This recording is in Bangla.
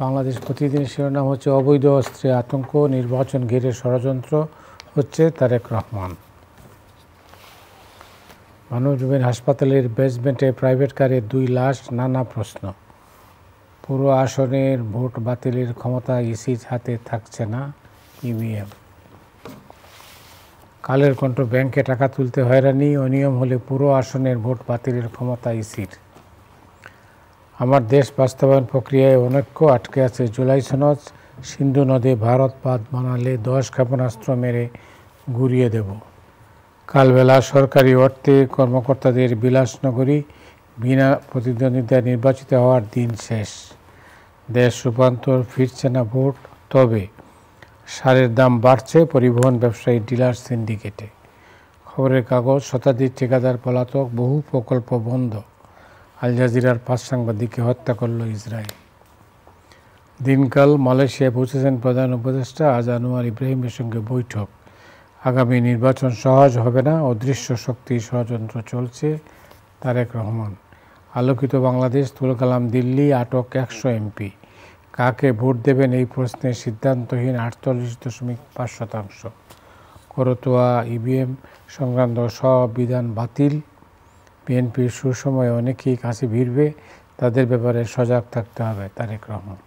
বাংলাদেশ প্রতিদিন শিরোনাম হচ্ছে অবৈধ অস্ত্রে আতঙ্ক, নির্বাচন ঘিরে ষড়যন্ত্র হচ্ছে তারেক রহমান। মানবজমিন হাসপাতালের বেসমেন্টে প্রাইভেট কারে 2 লাশ, নানা প্রশ্ন। পুরো আসনের ভোট বাতিলের ক্ষমতা ইসির হাতে থাকছে না, ইভিএম। কালের কণ্ঠ, ব্যাংকে টাকা তুলতে হয়রানি, অনিয়ম হলে পুরো আসনের ভোট বাতিলের ক্ষমতা ইসির। আমার দেশ বাস্তবায়ন প্রক্রিয়ায় অনৈক্য, আটকে আছে জুলাই সনদ। সিন্ধু নদে ভারত বাঁধ বানালে 10 ক্ষেপণাস্ত্র মেরে গুঁড়িয়ে দেব। কালবেলা সরকারি অর্থে কর্মকর্তাদের বিলাসনগরী, বিনা প্রতিদ্বন্দ্বিতায় নির্বাচিত হওয়ার দিন শেষ। দেশ রূপান্তর, ফিরছে না ভোট। তবে সারের দাম বাড়ছে পরিবহন ব্যবসায়ী, ডিলার সিন্ডিকেটে। খবরের কাগজ, শতাধিক ঠিকাদার পলাতক, বহু প্রকল্প বন্ধ। আল জাজিরার 5 সাংবাদিককে হত্যা করল ইসরায়েল। দিনকাল, মালয়েশিয়ায় পৌঁছেছেন প্রধান উপদেষ্টা, আজ আনোয়ার ইব্রাহিমের সঙ্গে বৈঠক। আগামী নির্বাচন সহজ হবে না, অদৃশ্য শক্তি ষড়যন্ত্র চলছে, তারেক রহমান। আলোকিত বাংলাদেশ, তুলকালাম দিল্লি, আটক 100 এমপি। কাকে ভোট দেবেন এই প্রশ্নে সিদ্ধান্তহীন 48.5%। করতোয়া ইভিএম সংক্রান্ত সব বিধান বাতিল। বিএনপির সুসময়ে অনেকেই কাছে ভিড়বে, তাদের ব্যাপারে সজাগ থাকতে হবে, তারেক রহমান।